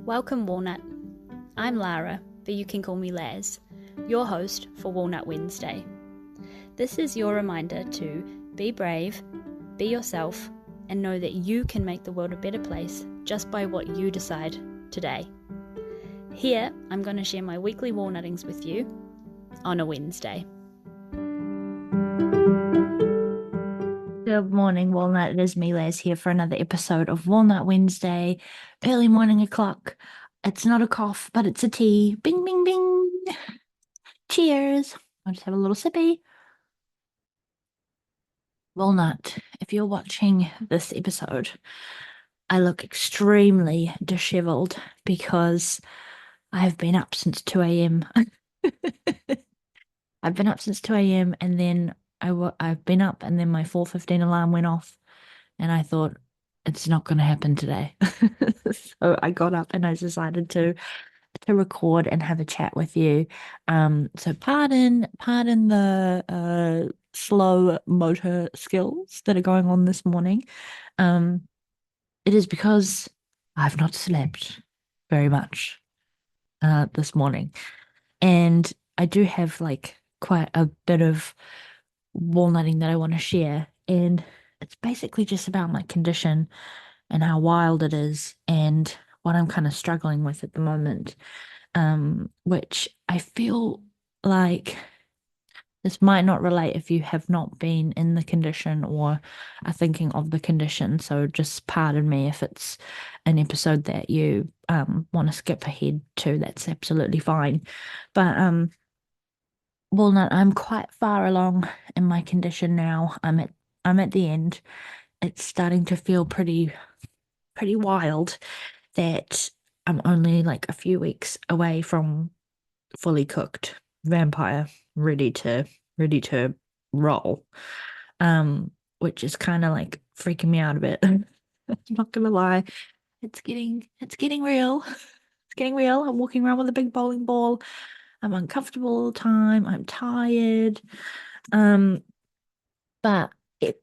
Welcome, Walnut. I'm Lara, but you can call me Laz, your host for Walnut Wednesday. This is your reminder to be brave, be yourself, and know that you can make the world a better place just by what you decide today. Here, I'm going to share my weekly walnuttings with you on a Wednesday. Good morning, Walnut. It is me, Laz, here for another episode of Walnut Wednesday. Early morning o'clock. It's not a cough, but it's a tea. Bing, bing, bing. Cheers. I'll just have a little sippy. Walnut, if you're watching this episode, I look extremely disheveled because I have been up since 2 a.m. I've been up since 2 a.m. and then I've been up and then my 4:15 alarm went off. And I thought, it's not going to happen today. So I got up and I decided to record and have a chat with you. So pardon the slow motor skills that are going on this morning. Um, it is because I've not slept very much this morning. And I do have like quite a bit of walnutting that I want to share. And it's basically just about my condition and how wild it is and what I'm kind of struggling with at the moment. Which I feel like this might not relate if you have not been in the condition or are thinking of the condition. So just pardon me if it's an episode that you want to skip ahead to. That's absolutely fine. But Walnut, I'm quite far along in my condition now. I'm at the end. It's starting to feel pretty wild that I'm only like a few weeks away from fully cooked vampire, ready to roll. Which is kind of like freaking me out a bit. I'm not gonna lie. It's getting real. It's getting real. I'm walking around with a big bowling ball. I'm uncomfortable all the time. I'm tired. Um, but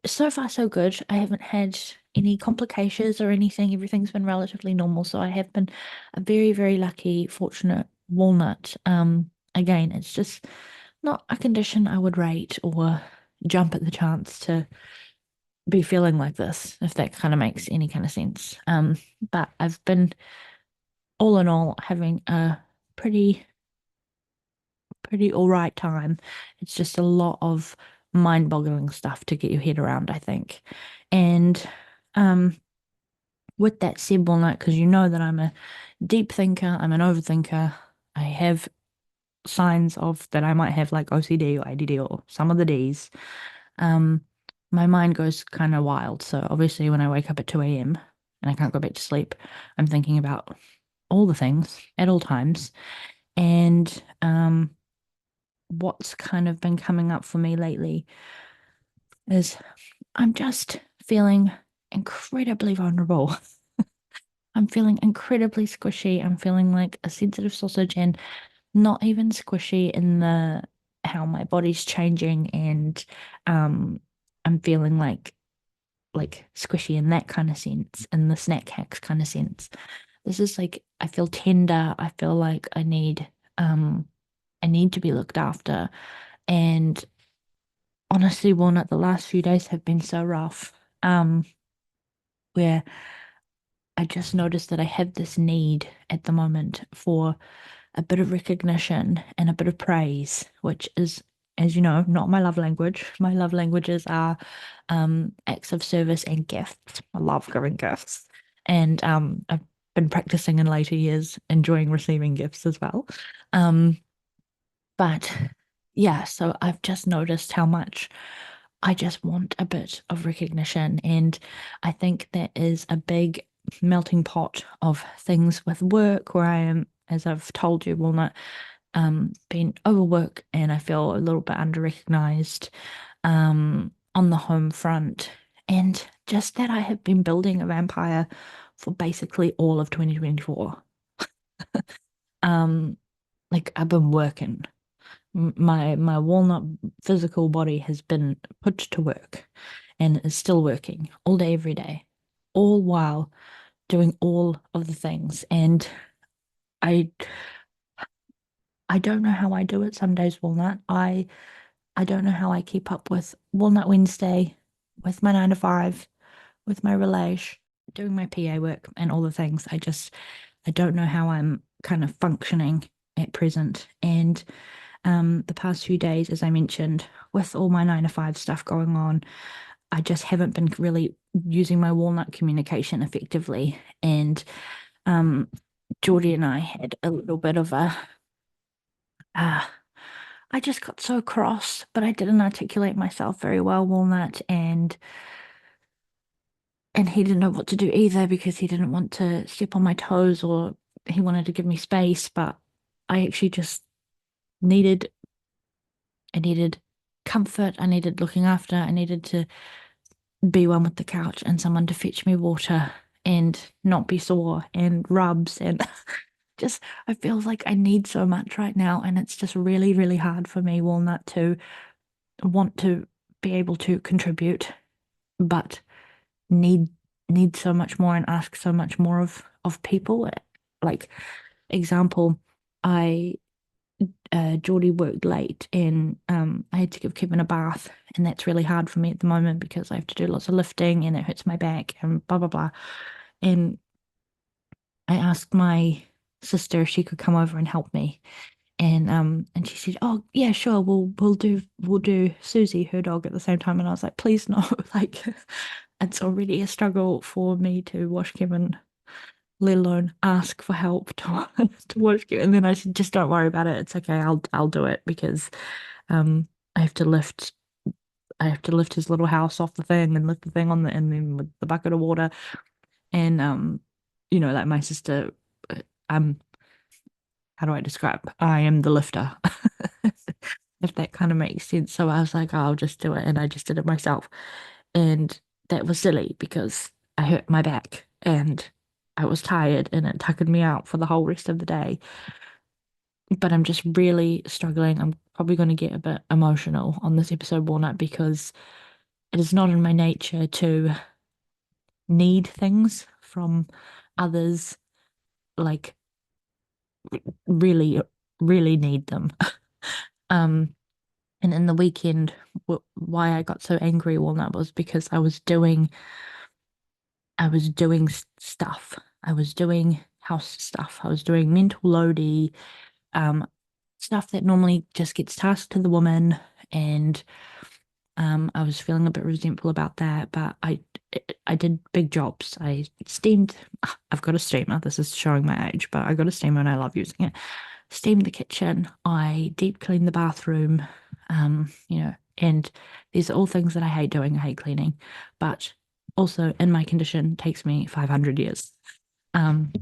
so far so good. I haven't had any complications or anything. Everything's been relatively normal. So I have been a very, very lucky, fortunate walnut. Again, it's just not a condition I would rate or jump at the chance to be feeling like this, if that kind of makes any kind of sense. But I've been all in all having a pretty pretty all right time. It's just a lot of mind-boggling stuff to get your head around, I think. And um, with that said, Walnut, because you know that I'm a deep thinker, I'm an overthinker. I have signs of that I might have like OCD or ADD or some of the Ds. Um, my mind goes kind of wild. So obviously, when I wake up at 2 a.m. and I can't go back to sleep, I'm thinking about all the things at all times. And what's kind of been coming up for me lately is I'm just feeling incredibly vulnerable. I'm feeling incredibly squishy. I'm feeling like a sensitive sausage and not even squishy in the how my body's changing and um I'm feeling like squishy in that kind of sense, in the snack hacks kind of sense. This is like I feel tender. I feel like I need to be looked after. And honestly, Walnut, the last few days have been so rough. Where I just noticed that I have this need at the moment for a bit of recognition and a bit of praise, which is, as you know, not my love language. My love languages are acts of service and gifts. I love giving gifts. And I've been practicing in later years, enjoying receiving gifts as well. Um, but yeah, so I've just noticed how much I just want a bit of recognition. And I think that is a big melting pot of things with work where I am, as I've told you, Walnut, been overworked and I feel a little bit under-recognized on the home front. And just that I have been building a vampire for basically all of 2024. Um, like I've been working. My walnut physical body has been put to work and is still working all day, every day, all while doing all of the things. And I I don't know how I do it some days, Walnut. I don't know how I keep up with Walnut Wednesday, with my 9 to 5, with my relation, doing my PA work and all the things. I don't know how I'm kind of functioning at present. And the past few days, as I mentioned, with all my 9 to 5 stuff going on, I just haven't been really using my Walnut communication effectively. And um Geordie and I had a little bit of a uh, I just got so cross, but I didn't articulate myself very well, Walnut, and he didn't know what to do either because he didn't want to step on my toes or he wanted to give me space, but I actually just needed I needed comfort, I needed looking after, I needed to be one with the couch and someone to fetch me water and not be sore and rubs and just I feel like I need so much right now and it's just really, really hard for me, Walnut, to want to be able to contribute, but need need so much more and ask so much more of people. Like example, I Geordie worked late and I had to give Kevin a bath and that's really hard for me at the moment because I have to do lots of lifting and it hurts my back and blah blah blah. And I asked my sister if she could come over and help me. And she said, "Oh yeah, sure, we'll do Susie, her dog, at the same time." And I was like, "Please no!" Like, it's already a struggle for me to wash Kevin, let alone ask for help to to wash Kevin. And then I said, "Just don't worry about it. It's okay. I'll do it because um I have to lift I have to lift his little house off the thing and lift the thing on the and then with the bucket of water and like my sister, I'm how do I describe? I am the lifter." If that kind of makes sense. So I was like, "Oh, I'll just do it. And I just did it myself. And that was silly because I hurt my back and I was tired and it tuckered me out for the whole rest of the day. But I'm just really struggling. I'm probably going to get a bit emotional on this episode, Walnut, because it is not in my nature to need things from others, like really, really need them. Um, And in the weekend, why I got so angry, Walnut, was because I was doing stuff. I was doing house stuff. I was doing mental loady, um, stuff that normally just gets tasked to the woman. And I was feeling a bit resentful about that. But I did big jobs. I steamed. I've got a steamer. This is showing my age, but I got a steamer and I love using it. Steamed the kitchen. I deep cleaned the bathroom. And these are all things that I hate doing. I hate cleaning, but also in my condition takes me 500 years. Um,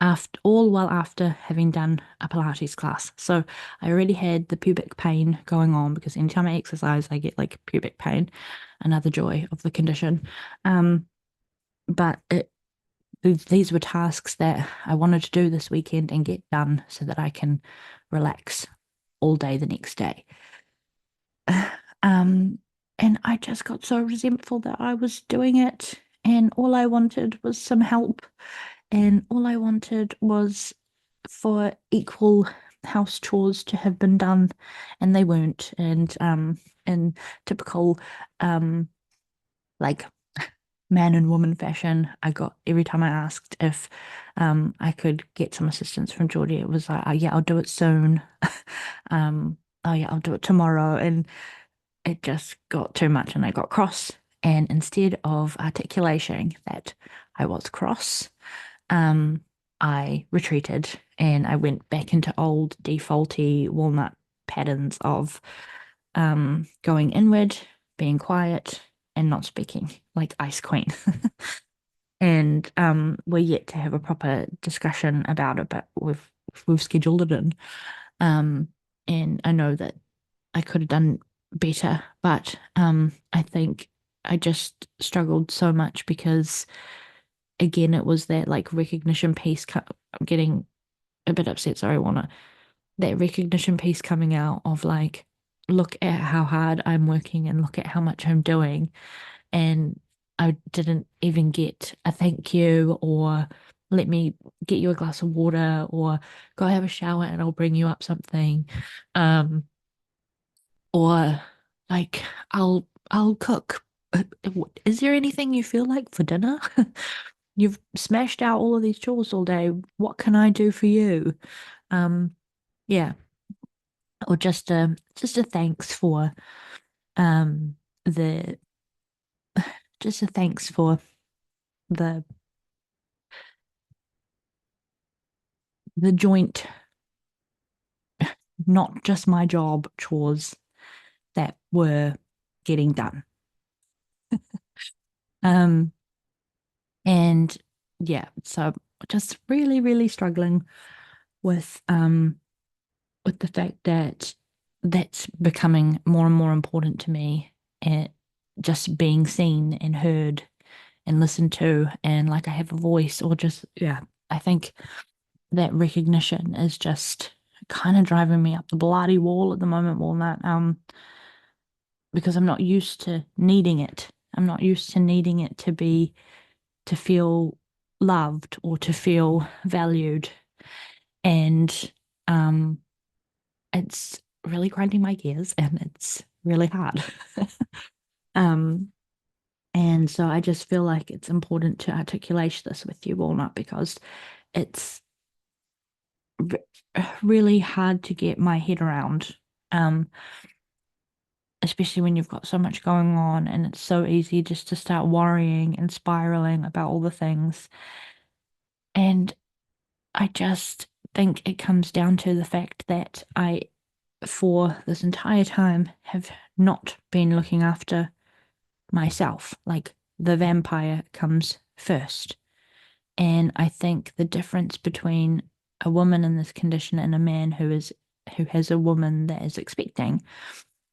after having done a Pilates class. So I already had the pubic pain going on because anytime I exercise, I get like pubic pain, another joy of the condition. But these were tasks that I wanted to do this weekend and get done so that I can relax all day the next day. Um, and I just got so resentful that I was doing it, and all I wanted was some help, and all I wanted was for equal house chores to have been done, and they weren't. And in typical um like man and woman fashion, I got every time I asked if I could get some assistance from Geordie, it was like, "Oh, yeah, I'll do it soon." "Oh yeah, I'll do it tomorrow," and it just got too much and I got cross. And instead of articulating that I was cross, um, I retreated and I went back into old defaulty walnut patterns of going inward, being quiet, and not speaking like Ice Queen. And we're yet to have a proper discussion about it, but we've scheduled it in. Um, and I know that I could have done better, but I think I just struggled so much because again, it was that like recognition piece. I'm getting a bit upset. Sorry, Warner. That recognition piece coming out of like, look at how hard I'm working and look at how much I'm doing, and I didn't even get a thank you or let me get you a glass of water, or go have a shower and I'll bring you up something. Um, or like I'll cook. Is there anything you feel like for dinner? You've smashed out all of these chores all day. What can I do for you? Um, yeah, or just a thanks for um the just a thanks for the the joint, not just my job chores that were getting done. Um, and yeah, so just really, really struggling with the fact that that's becoming more and more important to me, and just being seen and heard and listened to, and like I have a voice, or just yeah, I think that recognition is just kind of driving me up the bloody wall at the moment, Walnut. Because I'm not used to needing it. I'm not used to needing it to feel loved or to feel valued. And um it's really grinding my gears, and it's really hard. um and so I just feel like it's important to articulate this with you, Walnut, because it's really hard to get my head around. Um Especially when you've got so much going on, and it's so easy just to start worrying and spiraling about all the things. And I just think it comes down to the fact that I, for this entire time, have not been looking after myself. Like, the vampire comes first. And I think the difference between a woman in this condition and a man who has a woman that is expecting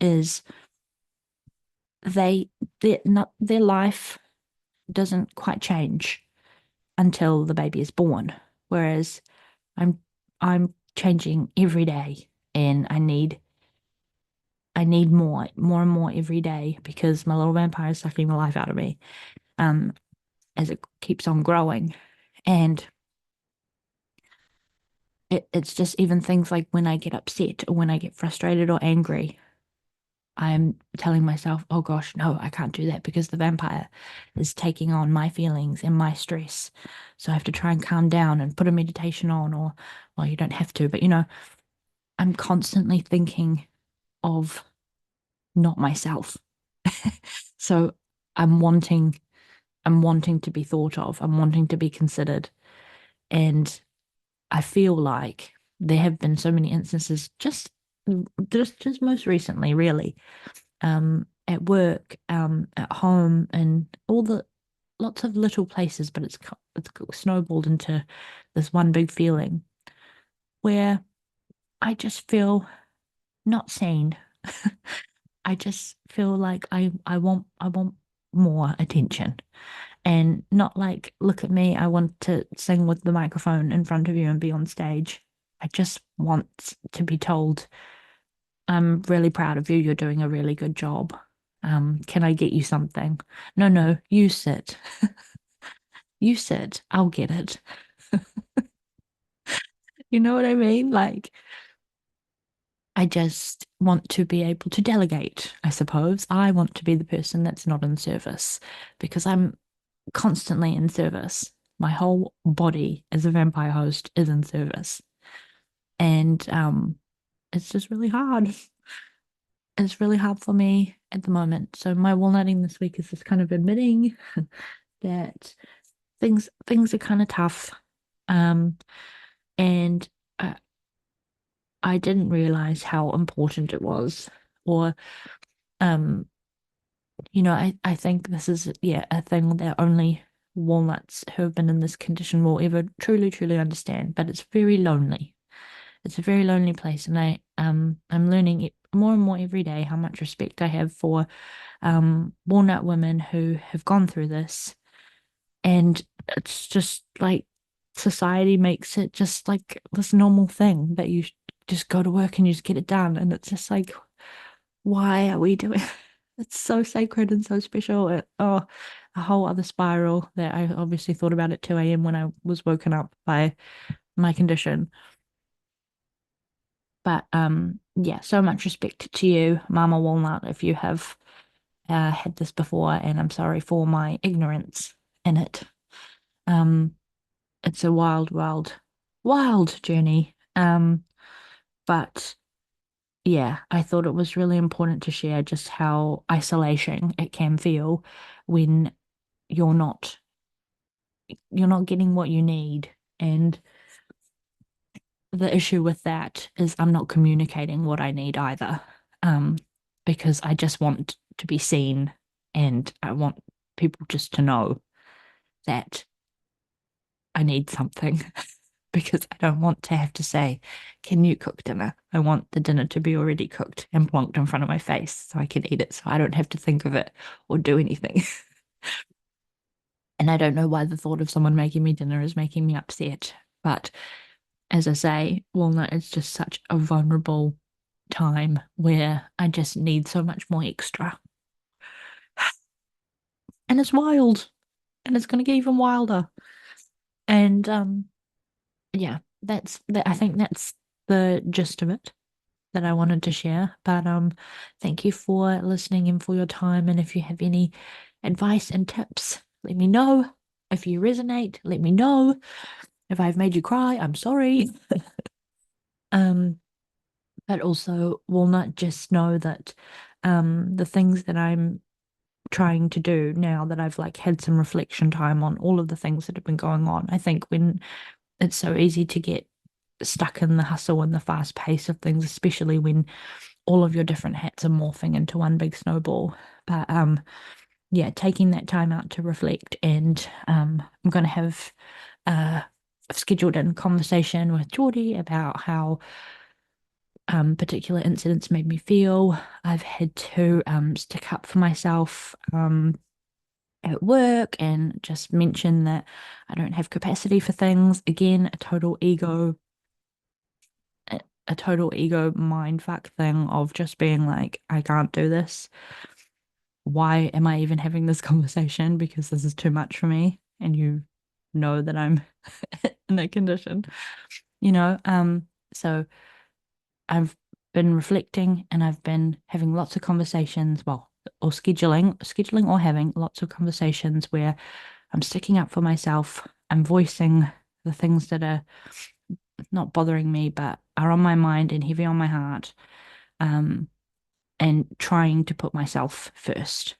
is they their life doesn't quite change until the baby is born. Whereas I'm I'm changing every day, and I need more and more every day, because my little vampire is sucking the life out of me um as it keeps on growing. And it's just even things like when I get upset or when I get frustrated or angry, I'm telling myself, oh gosh, no, I can't do that, because the vampire is taking on my feelings and my stress. So I have to try and calm down and put a meditation on, or, well, you don't have to, but I'm constantly thinking of not myself. So I'm wanting, I'm wanting to be thought of, I'm wanting to be considered. And I feel like there have been so many instances just most recently, really, at work, at home, and all the lots of little places, but it's snowballed into this one big feeling where I just feel not seen. I just feel like I want more attention, and not like, look at me, I want to sing with the microphone in front of you and be on stage. I just want to be told, I'm really proud of you. You're doing a really good job. Can I get you something? No, no, you sit. You sit. I'll get it. You know what I mean? Like, I just want to be able to delegate, I suppose. I want to be the person that's not in service, because I'm constantly in service. My whole body as a vampire host is in service. And it's just really hard. It's really hard for me at the moment. So my walnutting this week is just kind of admitting that things are kind of tough. Um, and I didn't realize how important it was. Or um, I think this is, yeah, a thing that only walnuts who have been in this condition will ever truly, truly understand. But it's very lonely. It's a very lonely place, and I'm learning more and more every day how much respect I have for walnut women who have gone through this. And it's just like society makes it just like this normal thing that you just go to work and you just get it done. And it's just like, why are we doing it's so sacred and so special. Oh, a whole other spiral that I obviously thought about at 2 a.m. when I was woken up by my condition. But yeah, so much respect to you, Mama Walnut, if you have had this before, and I'm sorry for my ignorance in it. Um, it's a wild, wild, wild journey. But yeah, I thought it was really important to share just how isolating it can feel when you're not you're not getting what you need. And the issue with that is I'm not communicating what I need either. Um, because I just want to be seen and I want people just to know that I need something because I don't want to have to say, can you cook dinner? I want the dinner to be already cooked and plonked in front of my face so I can eat it so I don't have to think of it or do anything. And I don't know why the thought of someone making me dinner is making me upset. But as I say, Walnut is just such a vulnerable time where I just need so much more extra. And it's wild. And it's gonna get even wilder. And yeah, that's that I think that's the gist of it that I wanted to share. But thank you for listening and for your time. And if you have any advice and tips, let me know. If you resonate, let me know. If I've made you cry, I'm sorry. Um, but also Walnut, just know that the things that I'm trying to do now that I've like had some reflection time on all of the things that have been going on. I think when it's so easy to get stuck in the hustle and the fast pace of things, especially when all of your different hats are morphing into one big snowball. But yeah, taking that time out to reflect and I'm gonna have I've scheduled in conversation with Geordie about how particular incidents made me feel. I've had to stick up for myself at work and just mention that I don't have capacity for things. Again, a total ego mind fuck thing of just being like, I can't do this. Why am I even having this conversation? Because this is too much for me. And you know that I'm in that condition, you know? So I've been reflecting and I've been having lots of conversations, well, or scheduling or having lots of conversations where I'm sticking up for myself. I'm voicing the things that are not bothering me, but are on my mind and heavy on my heart. Um, and trying to put myself first,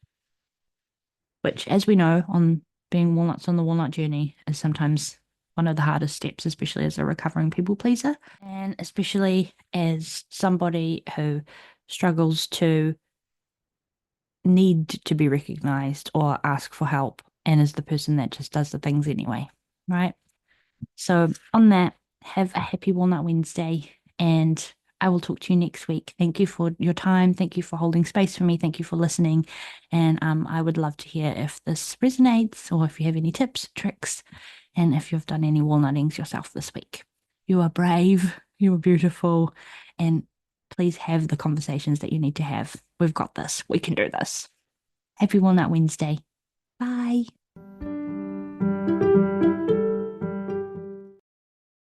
which, as we know, on being walnuts on the walnut journey, is sometimes one of the hardest steps, especially as a recovering people pleaser, and especially as somebody who struggles to need to be recognized or ask for help and is the person that just does the things anyway, right? So, on that, have a happy Walnut Wednesday and I will talk to you next week. Thank you for your time. Thank you for holding space for me. Thank you for listening. And I would love to hear if this resonates or if you have any tips, tricks, and if you've done any walnuttings yourself this week. You are brave, you are beautiful, and please have the conversations that you need to have. We've got this. We can do this. Happy Walnut Wednesday. Bye.